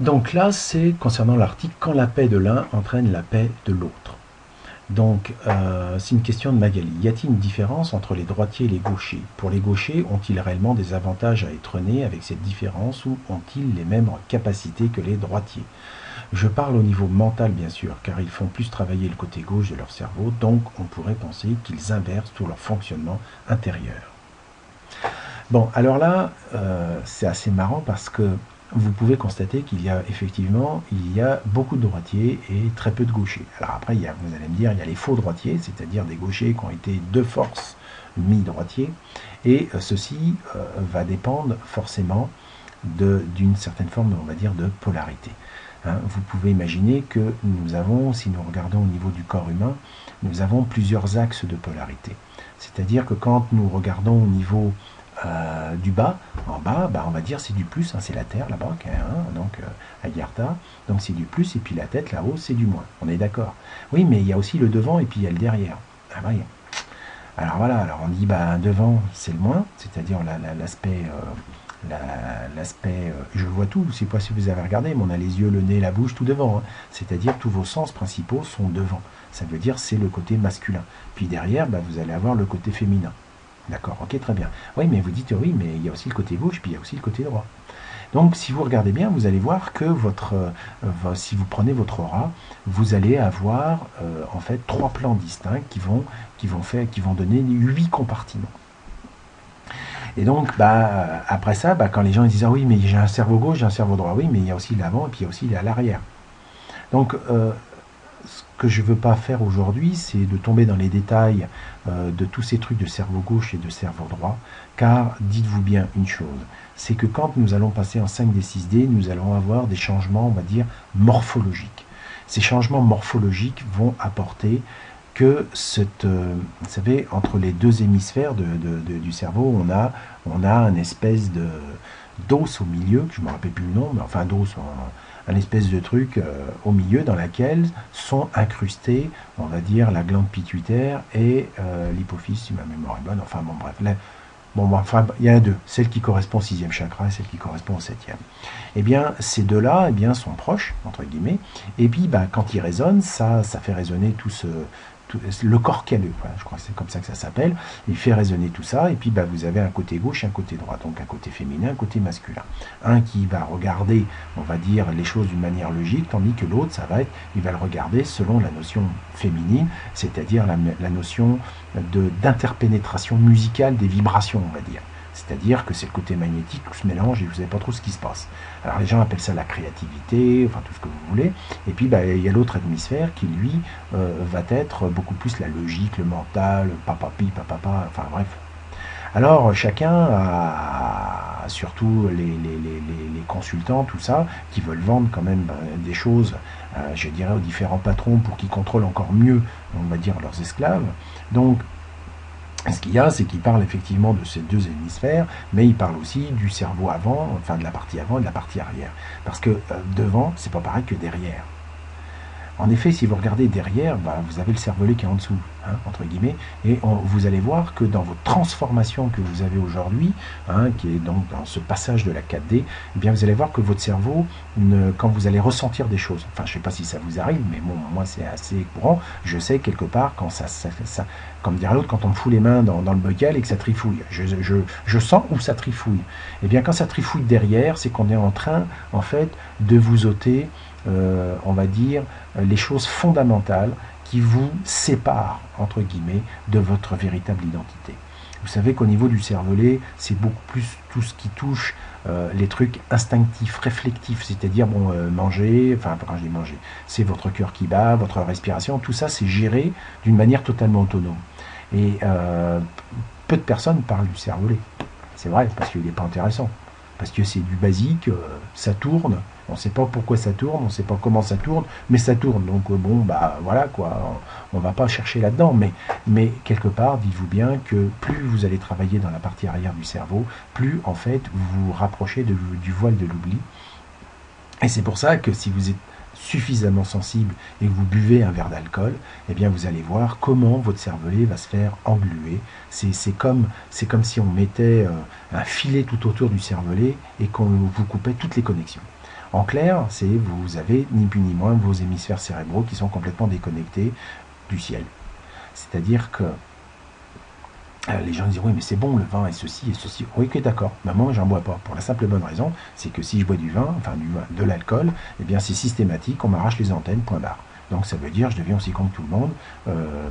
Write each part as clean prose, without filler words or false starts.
Donc là, c'est concernant l'article quand la paix de l'un entraîne la paix de l'autre. Donc, c'est une question de Magali. Y a-t-il une différence entre les droitiers et les gauchers? Pour les gauchers, ont-ils réellement des avantages à être nés avec cette différence ou ont-ils les mêmes capacités que les droitiers? Je parle au niveau mental, bien sûr, car ils font plus travailler le côté gauche de leur cerveau, donc on pourrait penser qu'ils inversent tout leur fonctionnement intérieur. Bon, alors là, c'est assez marrant parce que vous pouvez constater qu'il y a effectivement beaucoup de droitiers et très peu de gauchers. Alors après, vous allez me dire, il y a les faux droitiers, c'est-à-dire des gauchers qui ont été de force mis droitiers, et ceci va dépendre forcément d'une certaine forme, on va dire, de polarité. Hein, vous pouvez imaginer que nous avons, si nous regardons au niveau du corps humain, nous avons plusieurs axes de polarité. C'est-à-dire que quand nous regardons au niveau du bas, en bas, on va dire c'est du plus, hein, c'est la Terre là-bas, donc Agartha, donc c'est du plus, et puis la tête là-haut, c'est du moins. On est d'accord. Oui, mais il y a aussi le devant et puis il y a le derrière. Ah oui. Alors voilà, alors on dit devant c'est le moins, c'est-à-dire l'aspect, je vois tout, je sais pas si vous avez regardé, mais on a les yeux, le nez, la bouche, tout devant, hein. C'est-à-dire tous vos sens principaux sont devant. Ça veut dire c'est le côté masculin. Puis derrière, vous allez avoir le côté féminin. D'accord, ok, très bien. Oui, mais vous dites oui, mais il y a aussi le côté gauche, puis il y a aussi le côté droit. Donc, si vous regardez bien, vous allez voir que si vous prenez votre aura, vous allez avoir en fait 3 plans distincts qui vont donner 8 compartiments. Et donc, après ça, quand les gens disent ah oui, mais j'ai un cerveau gauche, j'ai un cerveau droit, oui, mais il y a aussi l'avant et puis il y a aussi l'arrière. Donc, ce que je ne veux pas faire aujourd'hui, c'est de tomber dans les détails de tous ces trucs de cerveau gauche et de cerveau droit, car dites-vous bien une chose, c'est que quand nous allons passer en 5D, 6D, nous allons avoir des changements, on va dire, morphologiques. Ces changements morphologiques vont apporter que vous savez, entre les deux hémisphères du cerveau, on a une espèce d'os au milieu, que je ne me rappelle plus le nom, mais enfin d'os, un espèce de truc au milieu dans laquelle sont incrustés, on va dire, la glande pituitaire et l'hypophyse, si ma mémoire est bonne. Enfin bon, bref. Il y en a deux, celle qui correspond au 6e chakra et celle qui correspond au 7e. Eh bien, ces deux-là sont proches, entre guillemets, et puis quand ils résonnent, ça fait résonner le corps calleux, voilà, je crois que c'est comme ça que ça s'appelle, il fait résonner tout ça, et puis vous avez un côté gauche et un côté droit, donc un côté féminin, un côté masculin. Un qui va regarder, on va dire, les choses d'une manière logique, tandis que l'autre, il va le regarder selon la notion féminine, c'est-à-dire la notion d'interpénétration musicale des vibrations, on va dire. C'est-à-dire que c'est le côté magnétique, tout se mélange et vous ne savez pas trop ce qui se passe. Alors les gens appellent ça la créativité, enfin tout ce que vous voulez. Et puis il y a l'autre hémisphère qui lui va être beaucoup plus la logique, le mental, papapi, papapa, enfin bref. Alors chacun a, surtout les consultants, tout ça, qui veulent vendre quand même des choses, je dirais, aux différents patrons pour qu'ils contrôlent encore mieux, on va dire, leurs esclaves. Donc ce qu'il y a, c'est qu'il parle effectivement de ces deux hémisphères, mais il parle aussi du cerveau avant, enfin de la partie avant et de la partie arrière. Parce que devant, c'est pas pareil que derrière. En effet, si vous regardez derrière, vous avez le cervelet qui est en dessous, hein, entre guillemets, et vous allez voir que dans votre transformation que vous avez aujourd'hui, hein, qui est donc dans ce passage de la 4D, eh bien vous allez voir que votre cerveau, quand vous allez ressentir des choses, enfin je ne sais pas si ça vous arrive, mais bon, moi c'est assez courant, je sais quelque part quand ça comme dirait l'autre, quand on me fout les mains dans le bocal et que ça trifouille, je sens où ça trifouille. Et bien quand ça trifouille derrière, c'est qu'on est en train, en fait, de vous ôter, on va dire, les choses fondamentales qui vous séparent, entre guillemets, de votre véritable identité. Vous savez qu'au niveau du cervelet, c'est beaucoup plus tout ce qui touche les trucs instinctifs, réflectifs, c'est-à-dire manger, enfin quand je dis manger, c'est votre cœur qui bat, votre respiration, tout ça c'est géré d'une manière totalement autonome. Et peu de personnes parlent du cervelet. C'est vrai, parce qu'il n'est pas intéressant. Parce que c'est du basique, ça tourne, on ne sait pas pourquoi ça tourne, on ne sait pas comment ça tourne, mais ça tourne. Donc voilà quoi, on ne va pas chercher là-dedans. Mais quelque part, dites-vous bien que plus vous allez travailler dans la partie arrière du cerveau, plus en fait vous vous rapprochez du voile de l'oubli. Et c'est pour ça que si vous êtes suffisamment sensible et que vous buvez un verre d'alcool, eh bien vous allez voir comment votre cervelet va se faire engluer. C'est comme si on mettait un filet tout autour du cervelet et qu'on vous coupait toutes les connexions. En clair, vous avez ni plus ni moins vos hémisphères cérébraux qui sont complètement déconnectés du ciel. C'est-à-dire que les gens disent oui mais c'est bon le vin et ceci et ceci. Oui ok d'accord, mais moi j'en bois pas. Pour la simple et bonne raison, c'est que si je bois du vin, enfin de l'alcool, eh bien c'est systématique, on m'arrache les antennes, point barre. Donc ça veut dire je deviens aussi con que tout le monde,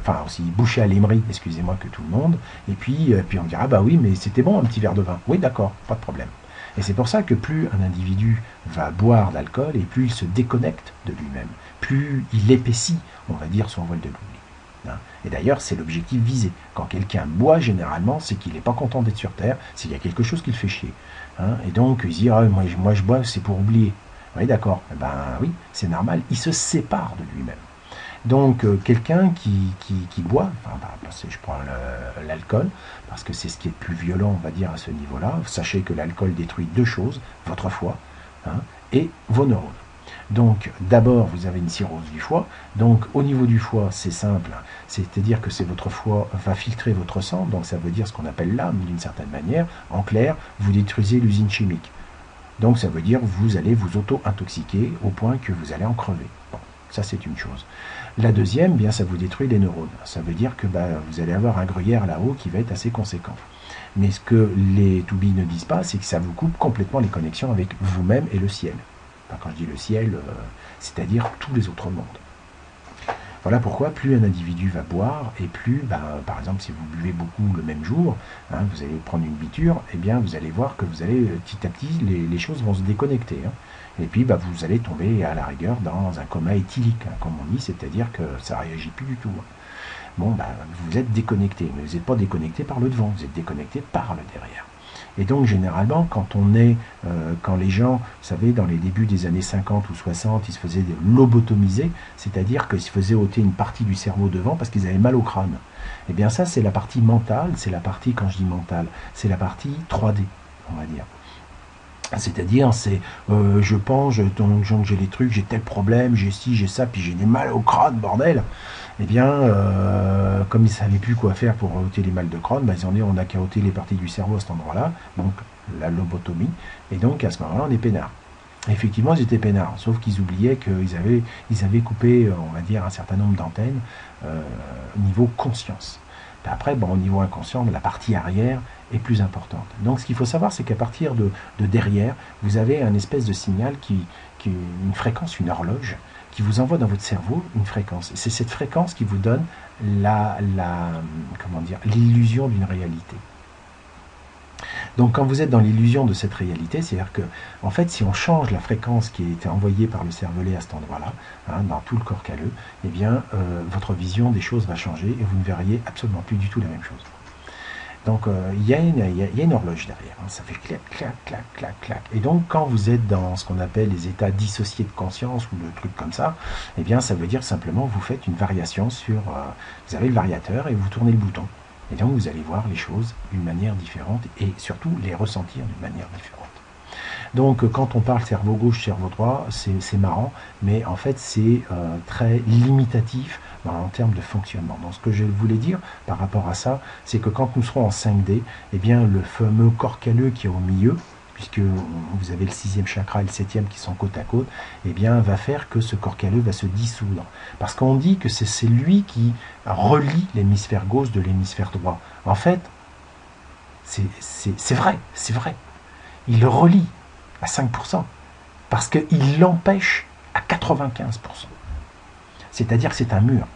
enfin aussi bouché à l'émery, excusez-moi, que tout le monde, et puis on me dira bah oui mais c'était bon un petit verre de vin. Oui d'accord, pas de problème. Et c'est pour ça que plus un individu va boire d'alcool et plus il se déconnecte de lui-même, plus il épaissit, on va dire, son voile de l'oubli. Et d'ailleurs, c'est l'objectif visé. Quand quelqu'un boit, généralement, c'est qu'il n'est pas content d'être sur Terre, c'est qu'il y a quelque chose qui le fait chier. Et donc, il se dit, ah, moi je bois, c'est pour oublier. Oui, d'accord. Eh ben oui, c'est normal. Il se sépare de lui-même. Donc, quelqu'un qui boit, enfin, je prends l'alcool, parce que c'est ce qui est le plus violent, on va dire, à ce niveau-là. Sachez que l'alcool détruit deux choses, votre foie et vos neurones. Donc, d'abord, vous avez une cirrhose du foie. Donc, au niveau du foie, c'est simple. C'est-à-dire que c'est votre foie va filtrer votre sang. Donc, ça veut dire ce qu'on appelle l'âme, d'une certaine manière. En clair, vous détruisez l'usine chimique. Donc, ça veut dire que vous allez vous auto-intoxiquer au point que vous allez en crever. Bon, ça, c'est une chose. La deuxième, bien, ça vous détruit les neurones. Ça veut dire que vous allez avoir un gruyère là-haut qui va être assez conséquent. Mais ce que les toubis ne disent pas, c'est que ça vous coupe complètement les connexions avec vous-même et le ciel. Quand je dis le ciel, c'est-à-dire tous les autres mondes. Voilà pourquoi plus un individu va boire, et plus, par exemple, si vous buvez beaucoup le même jour, vous allez prendre une biture, et bien vous allez voir que vous allez, petit à petit, les choses vont se déconnecter. Et puis, vous allez tomber, à la rigueur, dans un coma éthylique, comme on dit, c'est-à-dire que ça ne réagit plus du tout. Bon, vous êtes déconnecté, mais vous n'êtes pas déconnecté par le devant, vous êtes déconnecté par le derrière. Et donc, généralement, quand les gens, vous savez, dans les débuts des années 50 ou 60, ils se faisaient lobotomiser, c'est-à-dire qu'ils se faisaient ôter une partie du cerveau devant parce qu'ils avaient mal au crâne. Eh bien, ça, c'est la partie mentale, c'est la partie, quand je dis mentale, c'est la partie 3D, on va dire. C'est-à-dire, je pense, donc j'ai les trucs, j'ai tel problème, j'ai ci, j'ai ça, puis j'ai des mal au crâne, bordel. Eh bien, comme ils ne savaient plus quoi faire pour ôter les mal de crâne, ils ont dit on n'a qu'à ôter les parties du cerveau à cet endroit-là, donc la lobotomie, et donc à ce moment-là, on est peinard. Effectivement, ils étaient peinards, sauf qu'ils oubliaient qu'ils avaient coupé, on va dire, un certain nombre d'antennes au niveau conscience. Après, au niveau inconscient, la partie arrière est plus importante. Donc ce qu'il faut savoir, c'est qu'à partir de derrière, vous avez un espèce de signal une fréquence, une horloge, qui vous envoie dans votre cerveau une fréquence. C'est cette fréquence qui vous donne l'illusion d'une réalité. Donc quand vous êtes dans l'illusion de cette réalité, c'est-à-dire que, en fait, si on change la fréquence qui a été envoyée par le cervelet à cet endroit-là, dans tout le corps calleux, eh bien, votre vision des choses va changer et vous ne verriez absolument plus du tout la même chose. Donc il y a une horloge derrière, ça fait clac, clac, clac, clac, clac. Et donc quand vous êtes dans ce qu'on appelle les états dissociés de conscience ou le truc comme ça, eh bien ça veut dire simplement vous faites une variation sur, vous avez le variateur et vous tournez le bouton. Et donc vous allez voir les choses d'une manière différente et surtout les ressentir d'une manière différente. Donc quand on parle cerveau gauche, cerveau droit, c'est marrant, mais en fait c'est très limitatif en termes de fonctionnement. Donc ce que je voulais dire par rapport à ça, c'est que quand nous serons en 5D, eh bien le fameux corps calleux qui est au milieu, puisque vous avez le 6e chakra et le 7e qui sont côte à côte, eh bien va faire que ce corps calleux va se dissoudre. Parce qu'on dit que c'est lui qui relie l'hémisphère gauche de l'hémisphère droit. En fait, c'est vrai, c'est vrai. Il le relie à 5%, parce qu'il l'empêche à 95%. C'est-à-dire que c'est un mur.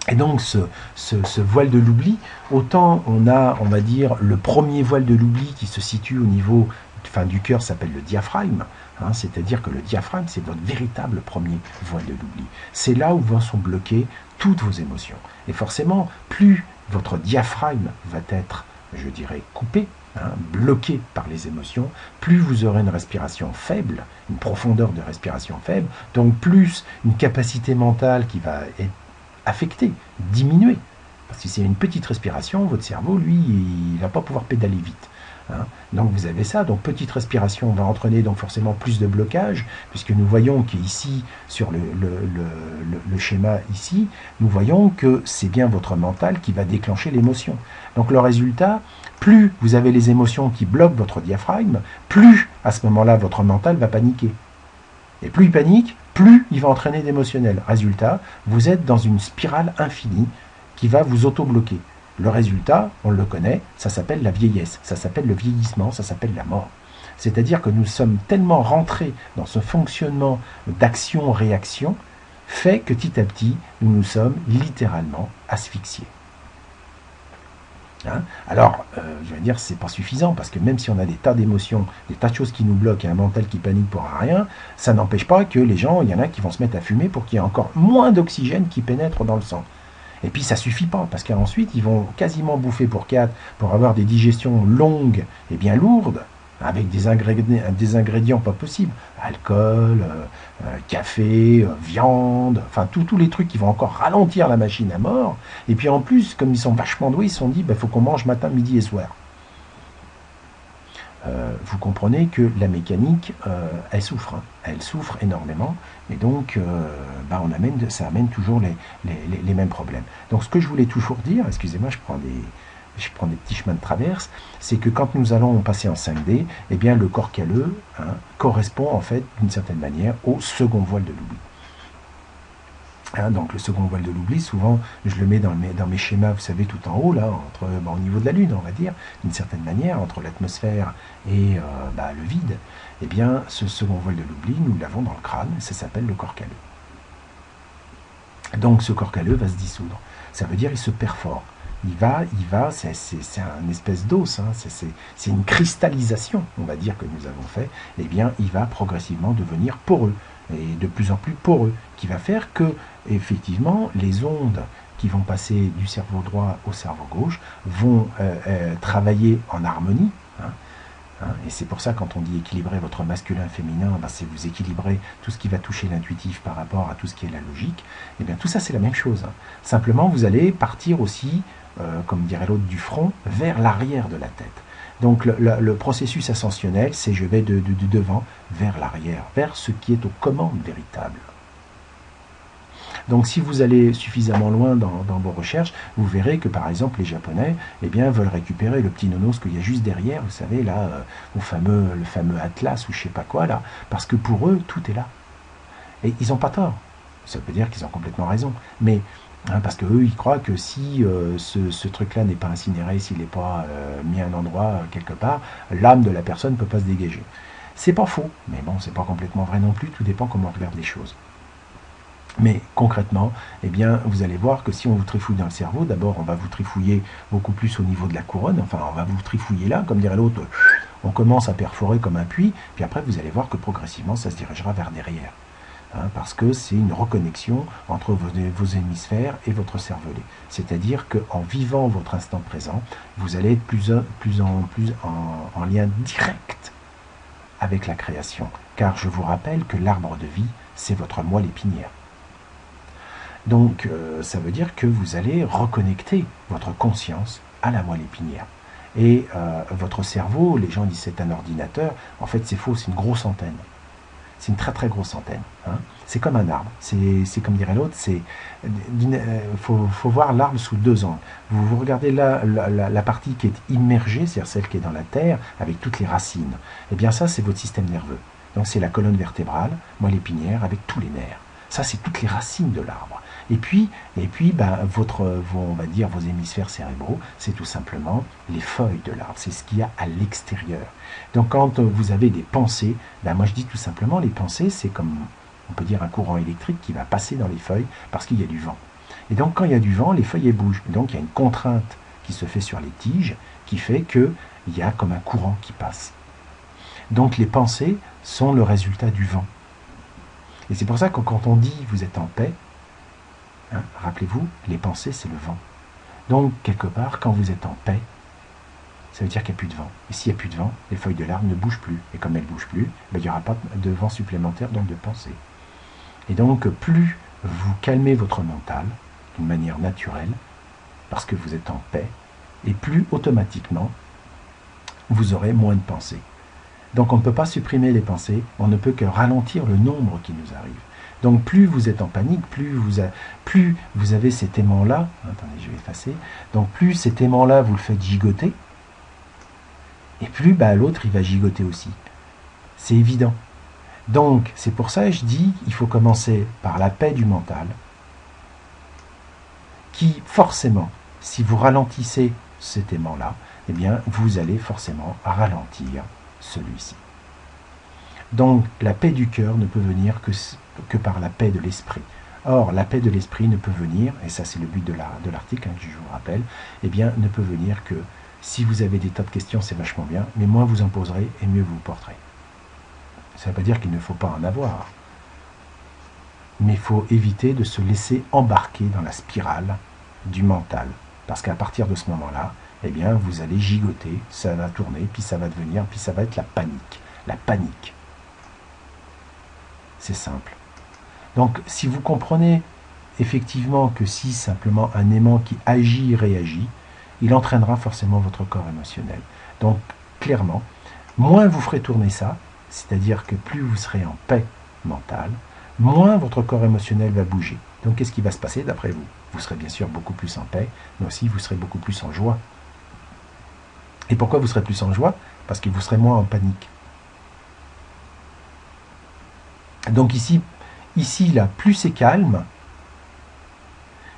Et donc ce voile de l'oubli, autant on a, on va dire, le premier voile de l'oubli qui se situe au niveau du cœur, s'appelle le diaphragme, c'est-à-dire que le diaphragme, c'est votre véritable premier voile de l'oubli. C'est là où sont bloquées toutes vos émotions. Et forcément, plus votre diaphragme va être, je dirais, coupé, bloqué par les émotions, plus vous aurez une respiration faible, une profondeur de respiration faible, donc plus une capacité mentale qui va être affectée, diminuée. Parce que si c'est une petite respiration, votre cerveau, lui, il ne va pas pouvoir pédaler vite. hein. Donc vous avez ça, donc petite respiration va entraîner donc forcément plus de blocage, puisque nous voyons qu'ici, sur le schéma ici, nous voyons que c'est bien votre mental qui va déclencher l'émotion. Donc le résultat, plus vous avez les émotions qui bloquent votre diaphragme, plus à ce moment-là votre mental va paniquer. Et plus il panique, plus il va entraîner d'émotionnel. Résultat, vous êtes dans une spirale infinie qui va vous auto-bloquer. Le résultat, on le connaît, ça s'appelle la vieillesse, ça s'appelle le vieillissement, ça s'appelle la mort. C'est-à-dire que nous sommes tellement rentrés dans ce fonctionnement d'action-réaction, fait que petit à petit, nous nous sommes littéralement asphyxiés. Hein? Alors, je vais dire, c'est pas suffisant, parce que même si on a des tas d'émotions, des tas de choses qui nous bloquent et un mental qui panique pour rien, ça n'empêche pas que les gens, il y en a qui vont se mettre à fumer pour qu'il y ait encore moins d'oxygène qui pénètre dans le sang. Et puis ça suffit pas, parce qu'ensuite ils vont quasiment bouffer pour 4 pour avoir des digestions longues et bien lourdes, avec des ingrédients pas possibles. Alcool, café, viande, enfin tous les trucs qui vont encore ralentir la machine à mort. Et puis en plus, comme ils sont vachement doués, ils se sont dit, faut qu'on mange matin, midi et soir. Vous comprenez que la mécanique, elle souffre. Hein. Elle souffre énormément. Et donc, ça amène toujours les mêmes problèmes. Donc, ce que je voulais toujours dire, excusez-moi, je prends des petits chemins de traverse, c'est que quand nous allons passer en 5D, eh bien, le corps calleux correspond, en fait, d'une certaine manière, au second voile de l'oubli. Hein, donc le second voile de l'oubli, souvent je le mets dans mes schémas, vous savez, tout en haut, là, au niveau de la Lune, on va dire, d'une certaine manière, entre l'atmosphère et le vide. Eh bien, ce second voile de l'oubli, nous l'avons dans le crâne, ça s'appelle le corps calleux. Donc ce corps calleux va se dissoudre. Ça veut dire il se perfore. Il va, c'est un espèce d'os, hein, c'est une cristallisation, on va dire, que nous avons fait. Eh bien, il va progressivement devenir poreux, et de plus en plus poreux, qui va faire que, effectivement, les ondes qui vont passer du cerveau droit au cerveau gauche vont travailler en harmonie. Et c'est pour ça, quand on dit équilibrer votre masculin-féminin, c'est vous équilibrer tout ce qui va toucher l'intuitif par rapport à tout ce qui est la logique. Et bien tout ça, c'est la même chose. Hein. Simplement, vous allez partir aussi, comme dirait l'autre, du front vers l'arrière de la tête. Donc le processus ascensionnel, c'est je vais du devant vers l'arrière, vers ce qui est aux commandes véritables. Donc si vous allez suffisamment loin dans vos recherches, vous verrez que par exemple les Japonais veulent récupérer le petit nonos qu'il y a juste derrière, vous savez, là, le fameux Atlas ou je sais pas quoi, là, parce que pour eux, tout est là. Et ils n'ont pas tort. Ça veut dire qu'ils ont complètement raison. Mais parce qu'eux, ils croient que si ce truc-là n'est pas incinéré, s'il n'est pas mis à un endroit quelque part, l'âme de la personne ne peut pas se dégager. C'est pas faux, mais bon, c'est pas complètement vrai non plus, tout dépend comment on regarde les choses. Mais concrètement, vous allez voir que si on vous trifouille dans le cerveau, d'abord on va vous trifouiller beaucoup plus au niveau de la couronne, enfin on va vous trifouiller là, comme dirait l'autre, on commence à perforer comme un puits, puis après vous allez voir que progressivement ça se dirigera vers derrière. Parce que c'est une reconnexion entre vos hémisphères et votre cervelet. C'est-à-dire qu'en vivant votre instant présent, vous allez être plus en lien direct avec la création. Car je vous rappelle que l'arbre de vie, c'est votre moelle épinière. Donc, ça veut dire que vous allez reconnecter votre conscience à la moelle épinière. Et votre cerveau, les gens disent c'est un ordinateur, en fait c'est faux, c'est une grosse antenne. C'est une très très grosse antenne. Hein. C'est comme un arbre. C'est comme dirait l'autre, faut voir l'arbre sous deux angles. Vous regardez là la partie qui est immergée, c'est-à-dire celle qui est dans la terre, avec toutes les racines. Eh bien ça, c'est votre système nerveux. Donc c'est la colonne vertébrale, moelle épinière, avec tous les nerfs. Ça, c'est toutes les racines de l'arbre. Et puis on va dire vos hémisphères cérébraux, c'est tout simplement les feuilles de l'arbre, c'est ce qu'il y a à l'extérieur. Donc quand vous avez des pensées, moi je dis tout simplement, les pensées, c'est comme, on peut dire, un courant électrique qui va passer dans les feuilles parce qu'il y a du vent. Et donc quand il y a du vent, les feuilles bougent. Et donc il y a une contrainte qui se fait sur les tiges qui fait qu'il y a comme un courant qui passe. Donc les pensées sont le résultat du vent. Et c'est pour ça que quand on dit vous êtes en paix, rappelez-vous, les pensées, c'est le vent. Donc, quelque part, quand vous êtes en paix, ça veut dire qu'il n'y a plus de vent. Et s'il n'y a plus de vent, les feuilles de l'arbre ne bougent plus. Et comme elles ne bougent plus, il n'y aura pas de vent supplémentaire, donc de pensée. Et donc, plus vous calmez votre mental d'une manière naturelle, parce que vous êtes en paix, et plus automatiquement, vous aurez moins de pensées. Donc on ne peut pas supprimer les pensées, on ne peut que ralentir le nombre qui nous arrive. Donc plus vous êtes en panique, plus vous avez cet aimant-là, attendez, je vais effacer, donc plus cet aimant-là, vous le faites gigoter, et plus l'autre, il va gigoter aussi. C'est évident. Donc, c'est pour ça que je dis, il faut commencer par la paix du mental, qui, forcément, si vous ralentissez cet aimant-là, eh bien, vous allez forcément ralentir celui-ci. Donc, la paix du cœur ne peut venir que par la paix de l'esprit. Or, la paix de l'esprit ne peut venir, et ça c'est le but de l'article que je vous rappelle, eh bien, ne peut venir que si vous avez des tas de questions, c'est vachement bien, mais moins vous en poserez et mieux vous porterez. Ça ne veut pas dire qu'il ne faut pas en avoir. Mais il faut éviter de se laisser embarquer dans la spirale du mental. Parce qu'à partir de ce moment-là, eh bien, vous allez gigoter, ça va tourner, puis ça va devenir, puis ça va être la panique. La panique. C'est simple. Donc, si vous comprenez effectivement que si simplement un aimant qui agit, réagit, il entraînera forcément votre corps émotionnel. Donc, clairement, moins vous ferez tourner ça, c'est-à-dire que plus vous serez en paix mentale, moins votre corps émotionnel va bouger. Donc, qu'est-ce qui va se passer d'après vous? Vous serez bien sûr beaucoup plus en paix, mais aussi vous serez beaucoup plus en joie. Et pourquoi vous serez plus en joie? Parce que vous serez moins en panique. Donc ici là, plus c'est calme,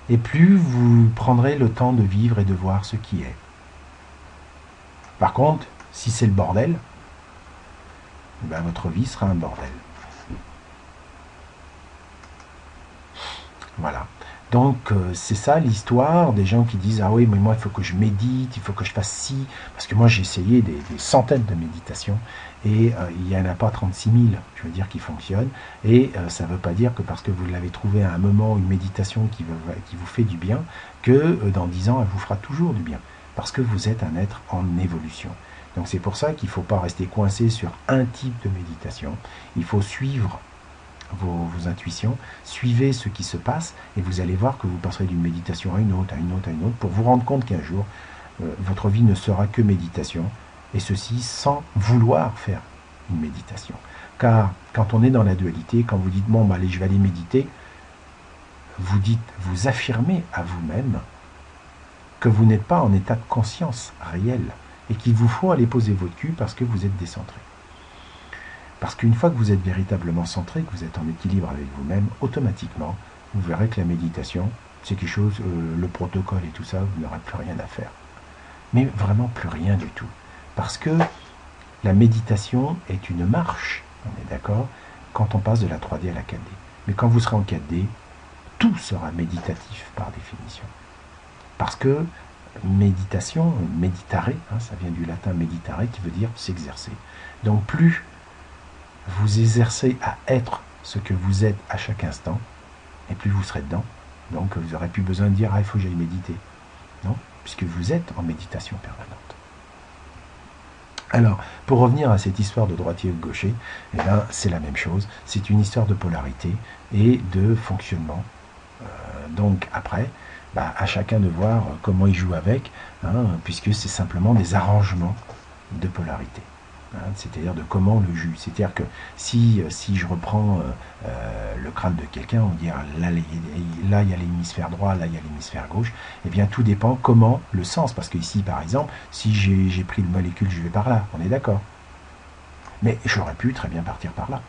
et plus vous prendrez le temps de vivre et de voir ce qui est. Par contre, si c'est le bordel, votre vie sera un bordel. Voilà. Donc, c'est ça l'histoire des gens qui disent « Ah oui, mais moi, il faut que je médite, il faut que je fasse ci. » Parce que moi, j'ai essayé des centaines de méditations et il n'y en a pas 36 000, je veux dire, qui fonctionnent. Et ça ne veut pas dire que parce que vous l'avez trouvé à un moment, une méditation qui vous fait du bien, que dans 10 ans, elle vous fera toujours du bien. Parce que vous êtes un être en évolution. Donc, c'est pour ça qu'il ne faut pas rester coincé sur un type de méditation. Il faut suivre vos intuitions, suivez ce qui se passe et vous allez voir que vous passerez d'une méditation à une autre, à une autre, à une autre, pour vous rendre compte qu'un jour, votre vie ne sera que méditation, et ceci sans vouloir faire une méditation. Car quand on est dans la dualité, quand vous dites « bon, allez, je vais aller méditer », vous affirmez à vous-même que vous n'êtes pas en état de conscience réel et qu'il vous faut aller poser votre cul parce que vous êtes décentré. Parce qu'une fois que vous êtes véritablement centré, que vous êtes en équilibre avec vous-même, automatiquement, vous verrez que la méditation, c'est quelque chose, le protocole et tout ça, vous n'aurez plus rien à faire. Mais vraiment plus rien du tout. Parce que la méditation est une marche, on est d'accord, quand on passe de la 3D à la 4D. Mais quand vous serez en 4D, tout sera méditatif par définition. Parce que méditation, méditare, ça vient du latin meditare, qui veut dire s'exercer. Donc plus vous exercez à être ce que vous êtes à chaque instant, et plus vous serez dedans. Donc vous n'aurez plus besoin de dire « Ah, il faut que j'aille méditer ». Non, puisque vous êtes en méditation permanente. Alors, pour revenir à cette histoire de droitier ou de gaucher, eh bien, c'est la même chose. C'est une histoire de polarité et de fonctionnement. Donc après, à chacun de voir comment il joue avec, puisque c'est simplement des arrangements de polarité. C'est-à-dire de comment on le juge. C'est-à-dire que si je reprends le crâne de quelqu'un, on dit là il y a l'hémisphère droit, là il y a l'hémisphère gauche, eh bien tout dépend comment le sens. Parce que ici, par exemple, si j'ai pris le molécule, je vais par là, on est d'accord. Mais j'aurais pu très bien partir par là.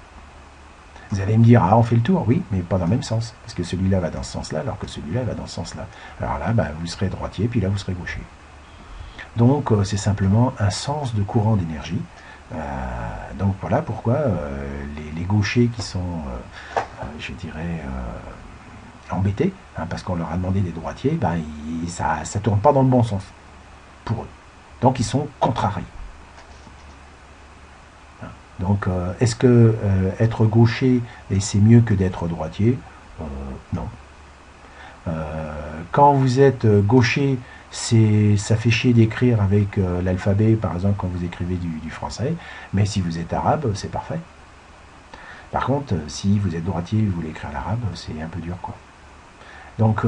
Vous allez me dire, on fait le tour, oui, mais pas dans le même sens. Parce que celui-là va dans ce sens-là, alors que celui-là va dans ce sens-là. Alors là, vous serez droitier, puis là, vous serez gaucher. Donc, c'est simplement un sens de courant d'énergie. Donc voilà pourquoi les gauchers qui sont, je dirais, embêtés, parce qu'on leur a demandé des droitiers, ça ne tourne pas dans le bon sens pour eux. Donc ils sont contrariés. Donc est-ce que être gaucher, c'est mieux que d'être droitier? Non. Quand vous êtes gaucher, ça fait chier d'écrire avec l'alphabet, par exemple, quand vous écrivez du français, mais si vous êtes arabe, c'est parfait. Par contre, si vous êtes droitier et vous voulez écrire l'arabe, c'est un peu dur, quoi. Donc,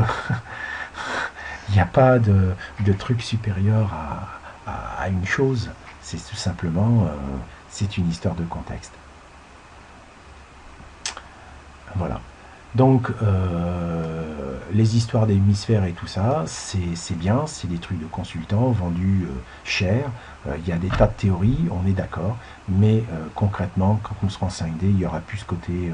il n'y a pas de truc supérieur à à une chose, c'est tout simplement, c'est une histoire de contexte. Voilà. Donc, les histoires d'hémisphères et tout ça, c'est bien, c'est des trucs de consultants vendus cher. Il y a des tas de théories, on est d'accord, mais concrètement, quand nous serons en 5D, il n'y aura plus ce côté,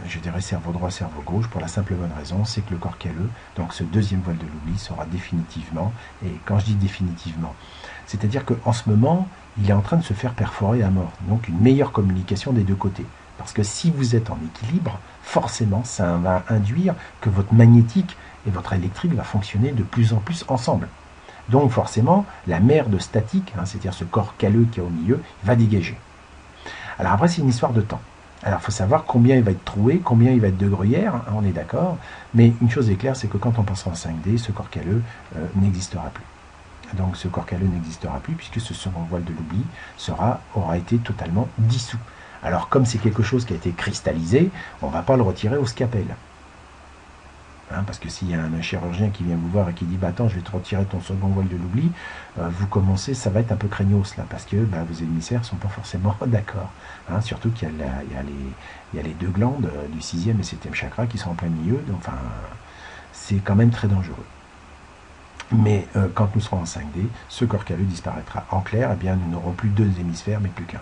je dirais, cerveau droit, cerveau gauche, pour la simple et bonne raison, c'est que le corps calleux, donc ce deuxième voile de l'oubli, sera définitivement, et quand je dis définitivement, c'est-à-dire qu'en ce moment, il est en train de se faire perforer à mort, donc une meilleure communication des deux côtés. Parce que si vous êtes en équilibre, forcément, ça va induire que votre magnétique et votre électrique va fonctionner de plus en plus ensemble. Donc forcément, la mer de statique, c'est-à-dire ce corps calleux qui est au milieu, va dégager. Alors après, c'est une histoire de temps. Alors il faut savoir combien il va être troué, combien il va être de gruyère, on est d'accord. Mais une chose est claire, c'est que quand on passera en 5D, ce corps calleux n'existera plus. Donc ce corps calleux n'existera plus puisque ce second voile de l'oubli aura été totalement dissous. Alors, comme c'est quelque chose qui a été cristallisé, on ne va pas le retirer au scalpel. Parce que s'il y a un chirurgien qui vient vous voir et qui dit bah, « Attends, je vais te retirer ton second voile de l'oubli », vous commencez, ça va être un peu craignos, là, parce que vos émissaires ne sont pas forcément d'accord. Surtout qu'il y a les deux glandes du 6e et 7e chakra qui sont en plein milieu, donc c'est quand même très dangereux. Mais quand nous serons en 5D, ce corps calleux disparaîtra. En clair, eh bien, nous n'aurons plus deux hémisphères, mais plus qu'un.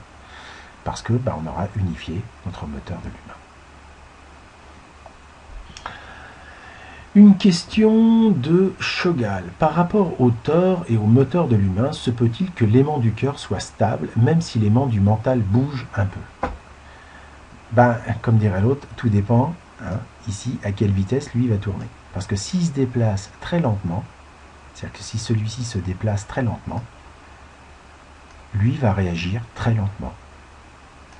Parce que on aura unifié notre moteur de l'humain. Une question de Chogal. Par rapport au tort et au moteur de l'humain, se peut-il que l'aimant du cœur soit stable, même si l'aimant du mental bouge un peu? Comme dirait l'autre, tout dépend, ici, à quelle vitesse lui va tourner. Parce que s'il se déplace très lentement, c'est-à-dire que si celui-ci se déplace très lentement, lui va réagir très lentement.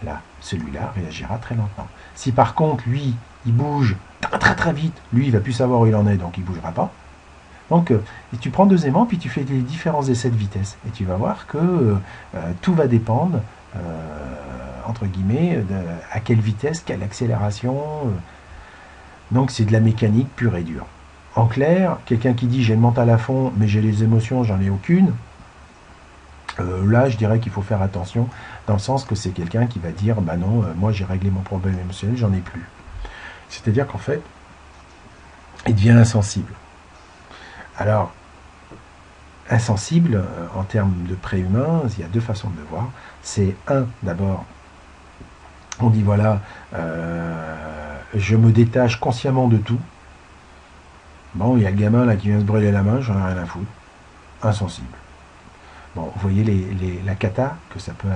Là, celui-là réagira très lentement. Si par contre, lui, il bouge très vite, lui, il ne va plus savoir où il en est, donc il ne bougera pas. Donc, et tu prends deux aimants, puis tu fais des différents essais de vitesse. Et tu vas voir que tout va dépendre, entre guillemets, à quelle vitesse, quelle accélération. Donc, c'est de la mécanique pure et dure. En clair, quelqu'un qui dit « j'ai le mental à fond, mais j'ai les émotions, j'en ai aucune », là, je dirais qu'il faut faire attention, dans le sens que c'est quelqu'un qui va dire « bah non, moi j'ai réglé mon problème émotionnel, j'en ai plus ». C'est-à-dire qu'en fait, il devient insensible. Alors, insensible, en termes de préhumain, il y a deux façons de le voir. C'est d'abord, on dit voilà, je me détache consciemment de tout. Bon, il y a le gamin là qui vient se brûler la main, j'en ai rien à foutre. Insensible. Bon, vous voyez la cata que ça peut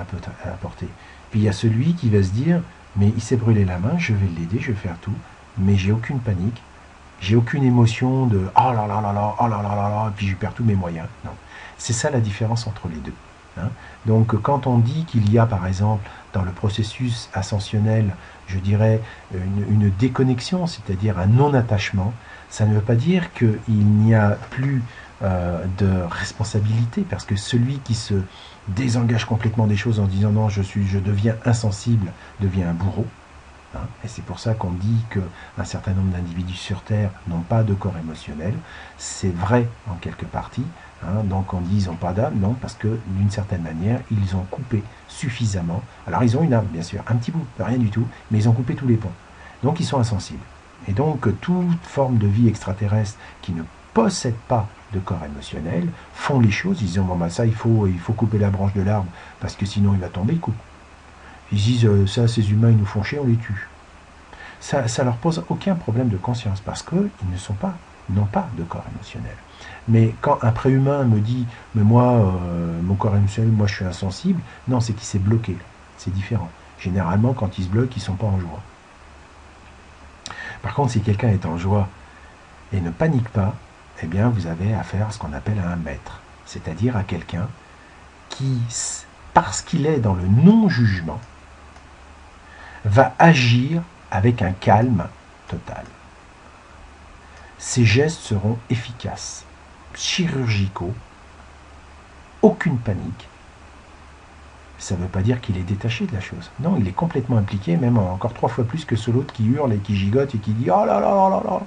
apporter. Puis il y a celui qui va se dire, mais il s'est brûlé la main, je vais l'aider, je vais faire tout, mais j'ai aucune panique, j'ai aucune émotion de oh là là là là, oh là là là là, et puis je perds tous mes moyens. Non. C'est ça la différence entre les deux. Donc quand on dit qu'il y a par exemple dans le processus ascensionnel, je dirais une déconnexion, c'est-à-dire un non-attachement, ça ne veut pas dire qu'il n'y a plus de responsabilité, parce que celui qui se désengage complètement des choses en disant non, je deviens insensible, devient un bourreau. Et c'est pour ça qu'on dit qu'un certain nombre d'individus sur Terre n'ont pas de corps émotionnel. C'est vrai en quelque partie. Donc on dit ils n'ont pas d'âme, non, parce que d'une certaine manière, ils ont coupé suffisamment. Alors ils ont une âme, bien sûr, un petit bout, rien du tout, mais ils ont coupé tous les ponts. Donc ils sont insensibles. Et donc toute forme de vie extraterrestre qui ne possède pas de corps émotionnel font les choses, ils disent bon ça il faut couper la branche de l'arbre parce que sinon il va tomber, il coupe. Ils disent ça ces humains ils nous font chier, on les tue. Ça leur pose aucun problème de conscience parce qu'ils n'ont pas de corps émotionnel. Mais quand un préhumain me dit mais moi mon corps émotionnel, moi je suis insensible, non, c'est qu'il s'est bloqué, c'est différent. Généralement quand ils se bloquent, ils ne sont pas en joie. Par contre si quelqu'un est en joie et ne panique pas, eh bien vous avez affaire à ce qu'on appelle un maître, c'est-à-dire à quelqu'un qui, parce qu'il est dans le non-jugement, va agir avec un calme total. Ses gestes seront efficaces, chirurgicaux, aucune panique. Ça ne veut pas dire qu'il est détaché de la chose. Non, il est complètement impliqué, même encore 3 fois plus que l'autre qui hurle et qui gigote et qui dit « Oh là là là là là !»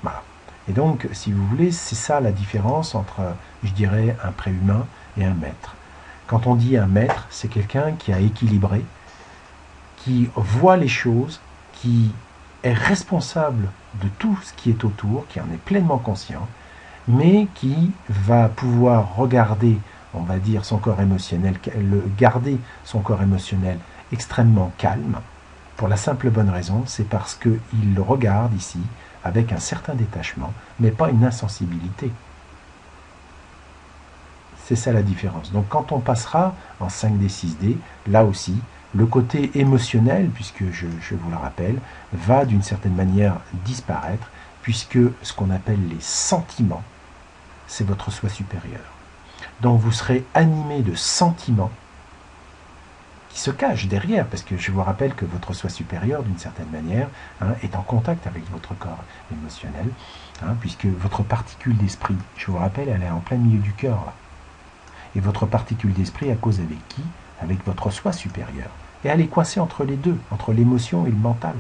Voilà. Et donc, si vous voulez, c'est ça la différence entre, je dirais, un préhumain et un maître. Quand on dit un maître, c'est quelqu'un qui a équilibré, qui voit les choses, qui est responsable de tout ce qui est autour, qui en est pleinement conscient, mais qui va pouvoir regarder, on va dire, son corps émotionnel, garder son corps émotionnel extrêmement calme, pour la simple bonne raison, c'est parce qu'il le regarde ici avec un certain détachement, mais pas une insensibilité. C'est ça la différence. Donc quand on passera en 5D, 6D, là aussi, le côté émotionnel, puisque je vous le rappelle, va d'une certaine manière disparaître, puisque ce qu'on appelle les sentiments, c'est votre soi supérieur. Donc vous serez animé de sentiments qui se cachent derrière, parce que je vous rappelle que votre soi supérieur, d'une certaine manière, est en contact avec votre corps émotionnel, puisque votre particule d'esprit, je vous rappelle, elle est en plein milieu du cœur, là. Et votre particule d'esprit, à cause avec qui? Avec votre soi supérieur. Et elle est coincée entre les deux, entre l'émotion et le mental.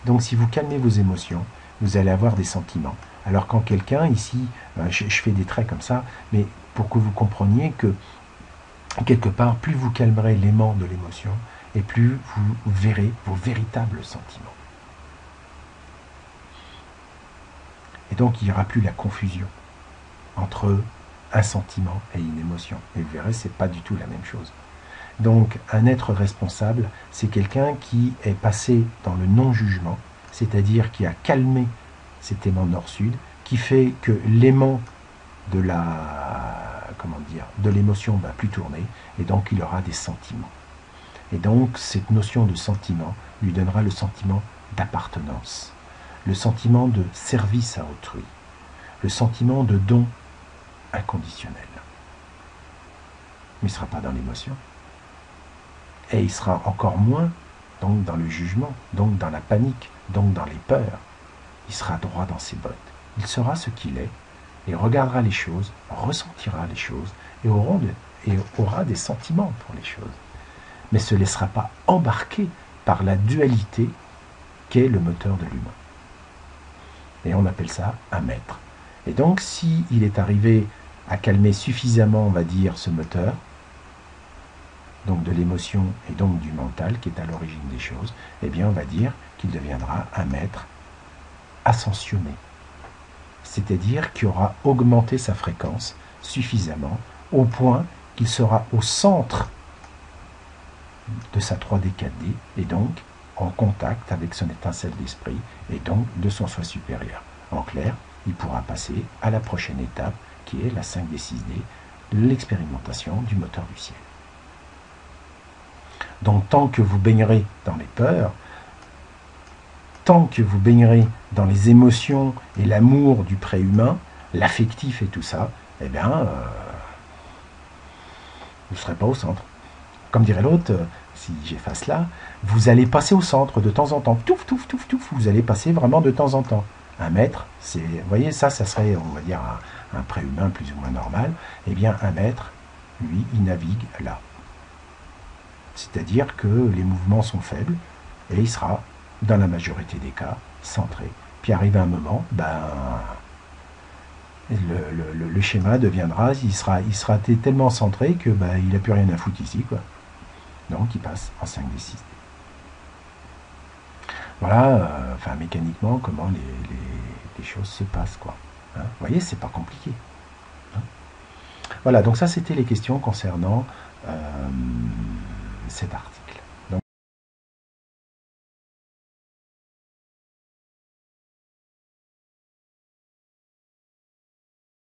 Donc si vous calmez vos émotions, vous allez avoir des sentiments. Alors quand quelqu'un, ici, je fais des traits comme ça, mais pour que vous compreniez que, quelque part, plus vous calmerez l'aimant de l'émotion, et plus vous verrez vos véritables sentiments. Et donc il n'y aura plus la confusion entre un sentiment et une émotion. Et vous verrez, ce n'est pas du tout la même chose. Donc, un être responsable, c'est quelqu'un qui est passé dans le non-jugement, c'est-à-dire qui a calmé cet aimant nord-sud, qui fait que l'aimant de l'émotion va plus tourner, et donc il aura des sentiments. Et donc, cette notion de sentiment lui donnera le sentiment d'appartenance, le sentiment de service à autrui, le sentiment de don inconditionnel. Mais il ne sera pas dans l'émotion. Et il sera encore moins donc dans le jugement, donc dans la panique, donc dans les peurs. Il sera droit dans ses bottes. Il sera ce qu'il est, et regardera les choses, ressentira les choses, et aura des sentiments pour les choses. Mais ne se laissera pas embarquer par la dualité qu'est le moteur de l'humain. Et on appelle ça un maître. Et donc, s'il est arrivé à calmer suffisamment, on va dire, ce moteur, donc de l'émotion et donc du mental qui est à l'origine des choses, eh bien on va dire qu'il deviendra un maître ascensionné. C'est-à-dire qu'il aura augmenté sa fréquence suffisamment au point qu'il sera au centre de sa 3D 4D et donc en contact avec son étincelle d'esprit et donc de son soi supérieur. En clair, il pourra passer à la prochaine étape qui est la 5D 6D, l'expérimentation du moteur du ciel. Donc tant que vous baignerez dans les peurs, tant que vous baignerez dans les émotions et l'amour du préhumain, l'affectif et tout ça, eh bien, vous ne serez pas au centre. Comme dirait l'autre, si j'efface là, vous allez passer au centre de temps en temps. Touf, touf, touf, touf, vous allez passer vraiment de temps en temps. Un maître, c'est, vous voyez, ça serait, on va dire, un préhumain plus ou moins normal. Eh bien, un maître, lui, il navigue là. C'est-à-dire que les mouvements sont faibles et il sera, dans la majorité des cas, centré. Puis arrive un moment, le schéma deviendra, il sera tellement centré que il n'a plus rien à foutre ici, quoi. Donc il passe en 5D6. Voilà, mécaniquement, comment les choses se passent, quoi. Vous voyez, c'est pas compliqué. Voilà, donc ça c'était les questions concernant cet article.